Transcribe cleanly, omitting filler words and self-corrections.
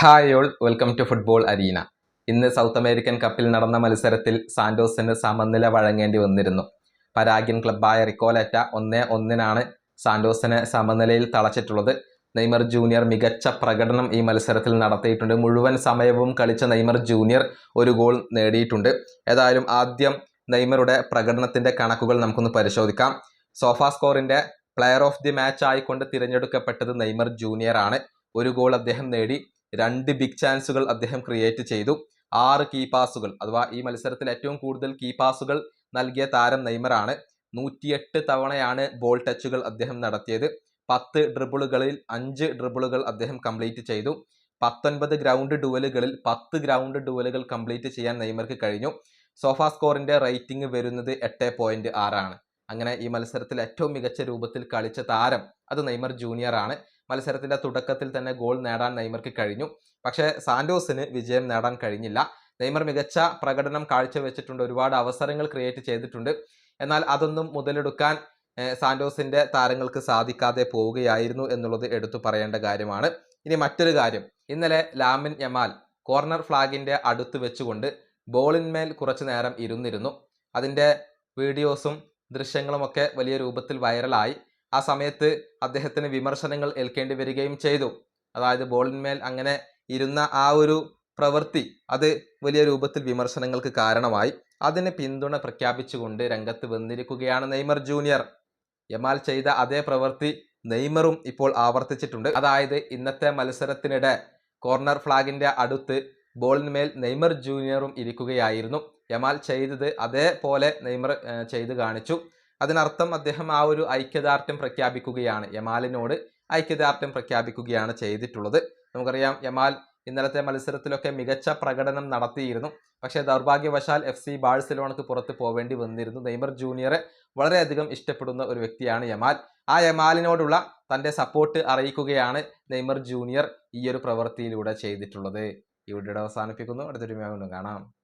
Hi all, welcome to football arena. ഇന്ന് south American കപ്പിൽ നടന്ന മത്സരത്തിൽ സാന്റോസിന് സമനില വഴങ്ങേണ്ടി വന്നിരുന്നു. പരാഗ്യൻ ക്ലബ്ബായ റിക്കോലെറ്റ 1-1 സാന്റോസിനെ സമനിലയിൽ തളച്ചിട്ടുള്ളത്. നെയ്മർ ജൂനിയർ മികച്ച പ്രകടനം ഈ മത്സരത്തിൽ നടത്തിയിട്ടുണ്ട്. മുഴുവൻ സമയവും കളിച്ച നെയ്മർ ജൂനിയർ ഒരു ഗോൾ നേടിയിട്ടുണ്ട്. ഏതായാലും ആദ്യം നെയ്മറുടെ പ്രകടനത്തിന്റെ കണക്കുകൾ നമുക്കൊന്ന് പരിശോധിക്കാം. സോഫാ സ്കോറിന്റെ പ്ലെയർ ഓഫ് ദി മാച്ച് ആയിക്കൊണ്ട് തിരഞ്ഞെടുക്കപ്പെട്ടത് നെയ്മർ ജൂനിയർ ആണ്. ഒരു ഗോൾ അദ്ദേഹം നേടി, 2 ബിഗ് ചാൻസുകൾ അദ്ദേഹം ക്രിയേറ്റ് ചെയ്തു, 6 കീ പാസുകൾ അഥവാ ഈ മത്സരത്തിൽ ഏറ്റവും കൂടുതൽ കീ പാസുകൾ നൽകിയ താരം നെയ്മറാണ്. 108 തവണയാണ് ബോൾ ടച്ചുകൾ അദ്ദേഹം നടത്തിയത്. 10 ഡ്രിബിളുകളിൽ 5 ഡ്രിബിളുകൾ അദ്ദേഹം കംപ്ലീറ്റ് ചെയ്തു. 19 ഗ്രൗണ്ട് ഡുവലുകളിൽ 10 ഗ്രൗണ്ട് ഡുവലുകൾ കംപ്ലീറ്റ് ചെയ്യാൻ നെയ്മർക്ക് കഴിഞ്ഞു. സോഫാ സ്കോറിന്റെ റേറ്റിംഗ് വരുന്നത് 8.6 ആണ്. അങ്ങനെ ഈ മത്സരത്തിൽ ഏറ്റവും മികച്ച രൂപത്തിൽ കളിച്ച താരം അത് നെയ്മർ ജൂനിയർ ആണ്. മത്സരത്തിന്റെ തുടക്കത്തിൽ തന്നെ ഗോൾ നേടാൻ നെയ്മർക്ക് കഴിഞ്ഞു. പക്ഷേ സാന്റോസിന് വിജയം നേടാൻ കഴിഞ്ഞില്ല. നെയ്മർ മികച്ച പ്രകടനം കാഴ്ചവെച്ചിട്ടുണ്ട്, ഒരുപാട് അവസരങ്ങൾ ക്രിയേറ്റ് ചെയ്തിട്ടുണ്ട്. എന്നാൽ അതൊന്നും മുതലെടുക്കാൻ സാന്റോസിന്റെ താരങ്ങൾക്ക് സാധിക്കാതെ പോവുകയായിരുന്നു എന്നുള്ളത് എടുത്തു പറയേണ്ട കാര്യമാണ്. ഇനി മറ്റൊരു കാര്യം, ഇന്നലെ ലാമിൻ യമാൽ കോർണർ ഫ്ലാഗിന്റെ അടുത്ത് വെച്ചുകൊണ്ട് ബോളിന്മേൽ കുറച്ചു നേരം ഇരുന്നിരുന്നു. അതിന്റെ വീഡിയോസും ദൃശ്യങ്ങളുമൊക്കെ വലിയ രൂപത്തിൽ വൈറലായി. ആ സമയത്ത് അദ്ദേഹത്തിന് വിമർശനങ്ങൾ ഏൽക്കേണ്ടി വരികയും ചെയ്തു. അതായത് ബോളിന്മേൽ അങ്ങനെ ഇരുന്ന ആ ഒരു പ്രവൃത്തി അത് വലിയ രൂപത്തിൽ വിമർശനങ്ങൾക്ക് കാരണമായി. അതിന് പിന്തുണ പ്രഖ്യാപിച്ചുകൊണ്ട് രംഗത്ത് വന്നിരിക്കുകയാണ് നെയ്മർ ജൂനിയർ. യമാൽ ചെയ്ത അതേ പ്രവൃത്തി നെയ്മറും ഇപ്പോൾ ആവർത്തിച്ചിട്ടുണ്ട്. അതായത് ഇന്നത്തെ മത്സരത്തിനിടെ കോർണർ ഫ്ലാഗിന്റെ അടുത്ത് ബോളിന്മേൽ നെയ്മർ ജൂനിയറും ഇരിക്കുകയായിരുന്നു. യമാൽ ചെയ്തത് അതേപോലെ നെയ്മർ ചെയ്ത് കാണിച്ചു. അതിനർത്ഥം അദ്ദേഹം ആ ഒരു ഐക്യദാർഢ്യം പ്രഖ്യാപിക്കുകയാണ്, യമാലിനോട് ഐക്യദാർഢ്യം പ്രഖ്യാപിക്കുകയാണ് ചെയ്തിട്ടുള്ളത്. നമുക്കറിയാം യമാൽ ഇന്നലത്തെ മത്സരത്തിലൊക്കെ മികച്ച പ്രകടനം നടത്തിയിരുന്നു. പക്ഷേ ദൗർഭാഗ്യവശാൽ FC ബാഴ്സലോണക്ക് പുറത്ത് പോവേണ്ടി വന്നിരുന്നു. നെയ്മർ ജൂനിയറെ വളരെയധികം ഇഷ്ടപ്പെടുന്ന ഒരു വ്യക്തിയാണ് യമാൽ. ആ യമാലിനോടുള്ള തൻ്റെ സപ്പോർട്ട് അറിയിക്കുകയാണ് നെയ്മർ ജൂനിയർ ഈ ഒരു പ്രവൃത്തിയിലൂടെ ചെയ്തിട്ടുള്ളത്. ഈ വീഡിയോ അവസാനിപ്പിക്കുന്നു. അടുത്തൊരു വീഡിയോ കാണാം.